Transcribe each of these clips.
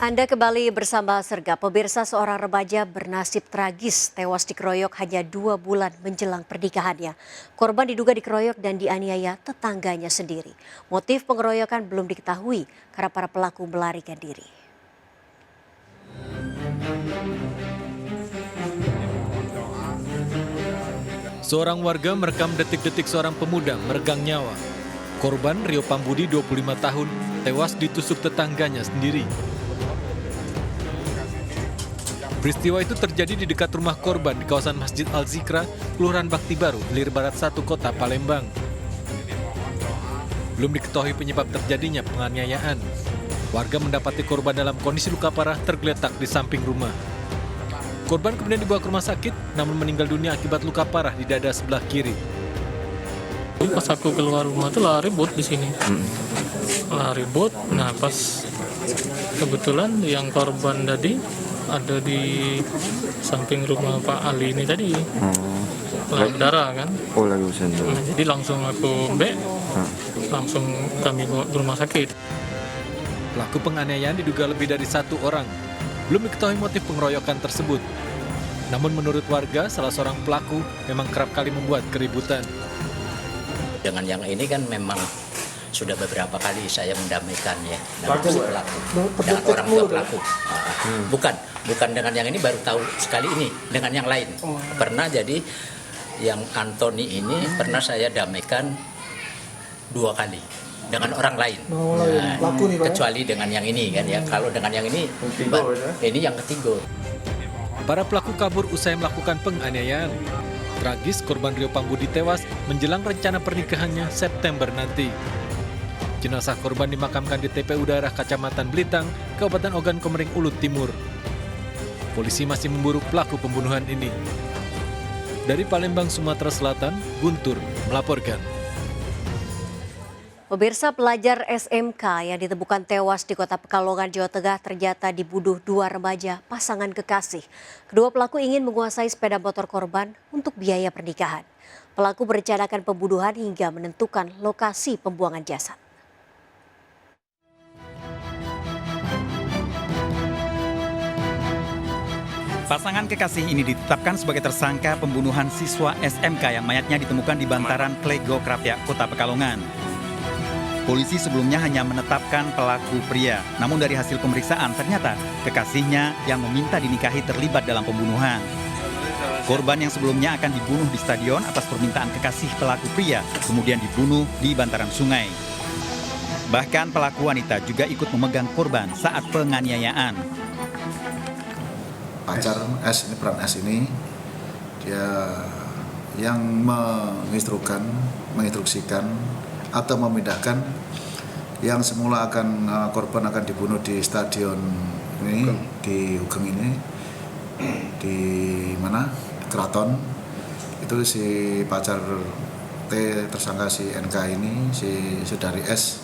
Anda kembali bersama Serga. Pemirsa, seorang remaja bernasib tragis tewas dikeroyok hanya 2 bulan menjelang pernikahannya. Korban diduga dikeroyok dan dianiaya tetangganya sendiri. Motif pengeroyokan belum diketahui karena para pelaku melarikan diri. Seorang warga merekam detik-detik seorang pemuda meregang nyawa. Korban Rio Pambudi 25 tahun tewas ditusuk tetangganya sendiri. Peristiwa itu terjadi di dekat rumah korban di kawasan Masjid Al-Zikra, Kelurahan Bakti Baru, Hilir Barat 1, Kota Palembang. Belum diketahui penyebab terjadinya penganiayaan. Warga mendapati korban dalam kondisi luka parah tergeletak di samping rumah. Korban kemudian dibawa ke rumah sakit, namun meninggal dunia akibat luka parah di dada sebelah kiri. Pas aku keluar rumah tuh lah ribut di sini. Lah ribut. Nah pas kebetulan yang korban tadi ada di samping rumah Pak Ali ini tadi. Lah berdarah kan. Oh lagi urusan. Nah, jadi langsung aku langsung kami bawa ke rumah sakit. Pelaku penganiayaan diduga lebih dari 1 orang. Belum diketahui motif pengeroyokan tersebut. Namun menurut warga, salah seorang pelaku memang kerap kali membuat keributan. Dengan yang ini kan memang sudah beberapa kali saya mendamaikan ya dengan si pelaku, dengan orang tua pelaku. Bukan dengan yang ini baru tahu sekali ini, dengan yang lain. Pernah jadi yang Anthony ini pernah saya damaikan 2 kali dengan orang lain. Kecuali dengan yang ini kan ya. Kalau dengan yang ini yang ketiga. Para pelaku kabur usai melakukan penganiayaan. Tragis, korban Rio Pambudi tewas menjelang rencana pernikahannya September nanti. Jenazah korban dimakamkan di TPU Daerah Kecamatan Belitang, Kabupaten Ogan Komering Ulut Timur. Polisi masih memburu pelaku pembunuhan ini. Dari Palembang, Sumatera Selatan, Guntur melaporkan. Pemirsa, pelajar SMK yang ditemukan tewas di Kota Pekalongan, Jawa Tengah ternyata dibunuh 2 remaja pasangan kekasih. Kedua pelaku ingin menguasai sepeda motor korban untuk biaya pernikahan. Pelaku merencanakan pembunuhan hingga menentukan lokasi pembuangan jasad. Pasangan kekasih ini ditetapkan sebagai tersangka pembunuhan siswa SMK yang mayatnya ditemukan di bantaran Klego Krapyak, Kota Pekalongan. Polisi sebelumnya hanya menetapkan pelaku pria, namun dari hasil pemeriksaan ternyata kekasihnya yang meminta dinikahi terlibat dalam pembunuhan. Korban yang sebelumnya akan dibunuh di stadion atas permintaan kekasih pelaku pria, kemudian dibunuh di bantaran sungai. Bahkan pelaku wanita juga ikut memegang korban saat penganiayaan. Pacar S ini, peran S ini, dia yang menginstruksikan atau memindahkan yang semula korban akan dibunuh di stadion ini, di Ugeng ini, di mana? Keraton. Itu si pacar T, tersangka si NK ini, si saudari S,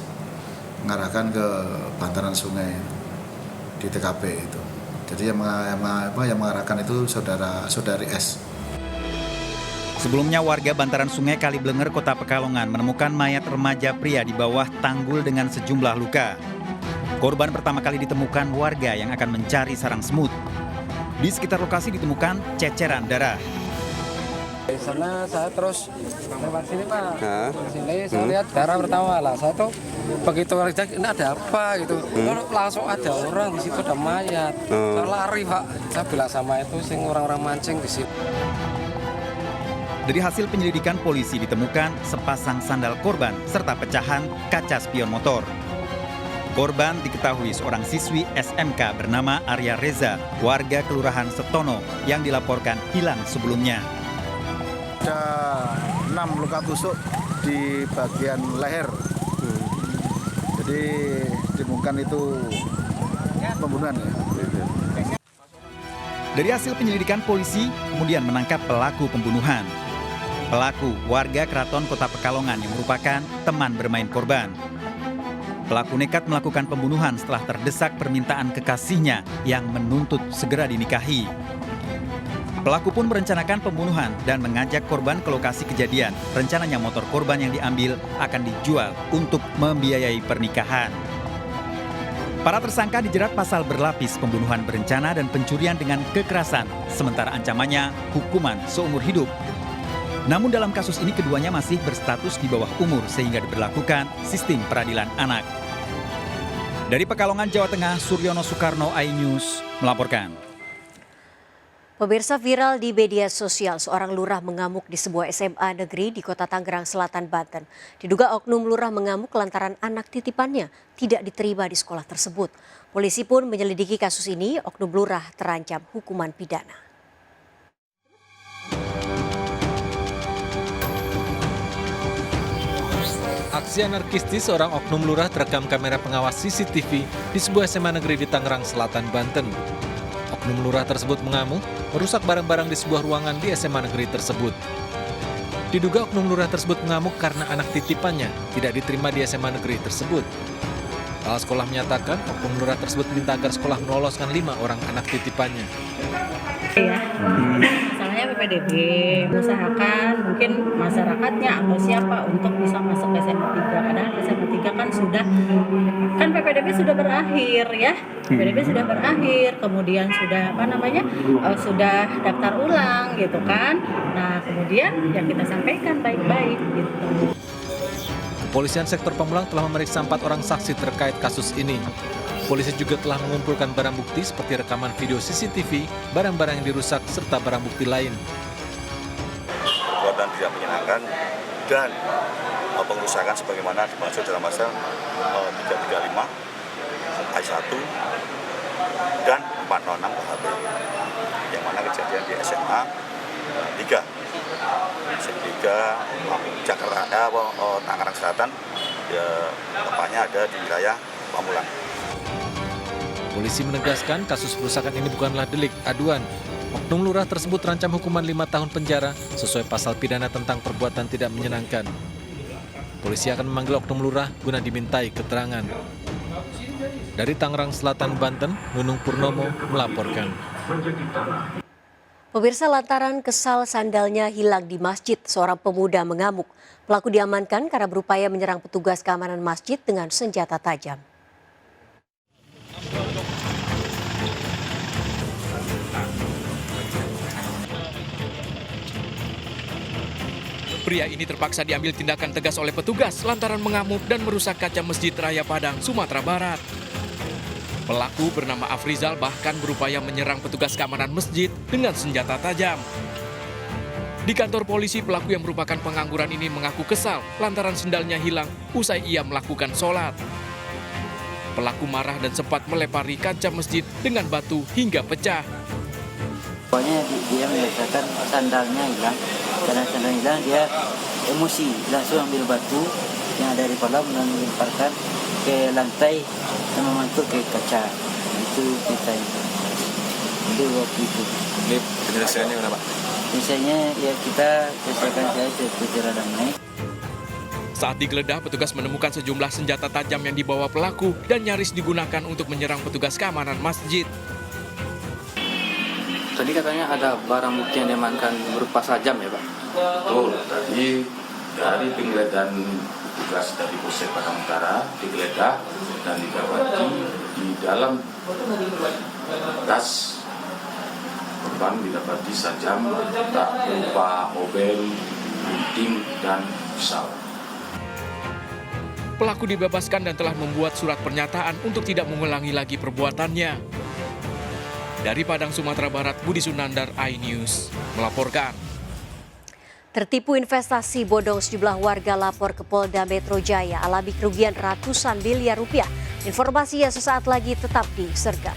mengarahkan ke bantaran sungai di TKP itu. Jadi yang mengarahkan itu saudari S. Sebelumnya warga bantaran sungai Kaliblenger, Kota Pekalongan menemukan mayat remaja pria di bawah tanggul dengan sejumlah luka. Korban pertama kali ditemukan warga yang akan mencari sarang semut. Di sekitar lokasi ditemukan ceceran darah. Di sana saya terus lewat sini Pak. Di sini saya lihat darah pertama lah. Saya tuh begitu ngecek ini ada apa gitu. Langsung ada orang di situ, ada mayat. Saya lari Pak. Saya bilang sama itu sing orang-orang mancing di situ. Dari hasil penyelidikan polisi ditemukan sepasang sandal korban serta pecahan kaca spion motor. Korban diketahui seorang siswi SMK bernama Arya Reza, warga Kelurahan Setono yang dilaporkan hilang sebelumnya. Ada 6 luka tusuk di bagian leher. Jadi ditemukan itu pembunuhan ya. Dari hasil penyelidikan polisi kemudian menangkap pelaku pembunuhan. Pelaku warga Keraton Kota Pekalongan yang merupakan teman bermain korban. Pelaku nekat melakukan pembunuhan setelah terdesak permintaan kekasihnya yang menuntut segera dinikahi. Pelaku pun merencanakan pembunuhan dan mengajak korban ke lokasi kejadian. Rencananya motor korban yang diambil akan dijual untuk membiayai pernikahan. Para tersangka dijerat pasal berlapis pembunuhan berencana dan pencurian dengan kekerasan, sementara ancamannya hukuman seumur hidup. Namun dalam kasus ini keduanya masih berstatus di bawah umur sehingga diberlakukan sistem peradilan anak. Dari Pekalongan, Jawa Tengah, Suryono Soekarno, iNews melaporkan. Pemirsa, viral di media sosial, seorang lurah mengamuk di sebuah SMA negeri di Kota Tangerang Selatan, Banten. Diduga oknum lurah mengamuk lantaran anak titipannya tidak diterima di sekolah tersebut. Polisi pun menyelidiki kasus ini, oknum lurah terancam hukuman pidana. Aksi anarkistis seorang oknum lurah terekam kamera pengawas CCTV di sebuah SMA negeri di Tangerang Selatan, Banten. Oknum lurah tersebut mengamuk, merusak barang-barang di sebuah ruangan di SMA negeri tersebut. Diduga oknum lurah tersebut mengamuk karena anak titipannya tidak diterima di SMA negeri tersebut. Kepala sekolah menyatakan oknum lurah tersebut minta agar sekolah meloloskan 5 orang anak titipannya. Masalahnya PPDB mengusahakan mungkin masyarakatnya atau siapa untuk bisa masuk ke SMA 3. Padahal SMA 3 kan PPDB sudah berakhir ya. PPDB sudah berakhir, kemudian sudah sudah daftar ulang gitu kan. Nah, kemudian yang kita sampaikan baik-baik gitu. Kepolisian sektor Pamulang telah memeriksa 4 orang saksi terkait kasus ini. Polisi juga telah mengumpulkan barang bukti seperti rekaman video CCTV, barang-barang yang dirusak, serta barang bukti lain. Perbuatan tidak menyenangkan dan pengerusakan sebagaimana dimaksud dalam pasal 335 ayat 1 dan 406 KUHP, yang mana kejadian di SMA 3 Jakarta, Tangerang Selatan, tepatnya ada di wilayah Pamulang. Polisi menegaskan kasus perusakan ini bukanlah delik aduan. Oknum lurah tersebut terancam hukuman 5 tahun penjara sesuai pasal pidana tentang perbuatan tidak menyenangkan. Polisi akan memanggil oknum lurah guna dimintai keterangan. Dari Tangerang Selatan, Banten, Nunung Purnomo melaporkan. Pemirsa, lantaran kesal sandalnya hilang di masjid, seorang pemuda mengamuk. Pelaku diamankan karena berupaya menyerang petugas keamanan masjid dengan senjata tajam. Pria ini terpaksa diambil tindakan tegas oleh petugas lantaran mengamuk dan merusak kaca Masjid Raya Padang, Sumatera Barat. Pelaku bernama Afrizal bahkan berupaya menyerang petugas keamanan masjid dengan senjata tajam. Di kantor polisi, pelaku yang merupakan pengangguran ini mengaku kesal lantaran sendalnya hilang usai ia melakukan sholat. Pelaku marah dan sempat melepari kaca masjid dengan batu hingga pecah. Pokoknya dia merasakan sandalnya hilang, karena sandalnya hilang dia emosi, langsung ambil batu yang ada di kolam dan melemparkan ke lantai dan memantul ke kaca. Itu ceritanya. Itu waktu itu. Ini penyelesaiannya kenapa? Misalnya ya kita selesaikan saja secara damai. Saat digeledah, petugas menemukan sejumlah senjata tajam yang dibawa pelaku dan nyaris digunakan untuk menyerang petugas keamanan masjid. Tadi katanya ada barang bukti yang diamankan berupa sajam ya Pak? Betul, tadi dari penggeledahan petugas dari Polsek Padang Utara digeledah dan didapati di dalam tas korban didapati sajam tak berupa obel, gunting, dan pisau. Pelaku dibebaskan dan telah membuat surat pernyataan untuk tidak mengulangi lagi perbuatannya. Dari Padang, Sumatera Barat, Budi Sunandar, iNews melaporkan. Tertipu investasi bodong, sejumlah warga lapor ke Polda Metro Jaya alami kerugian ratusan miliar rupiah. Informasinya sesaat lagi, tetap di Serga.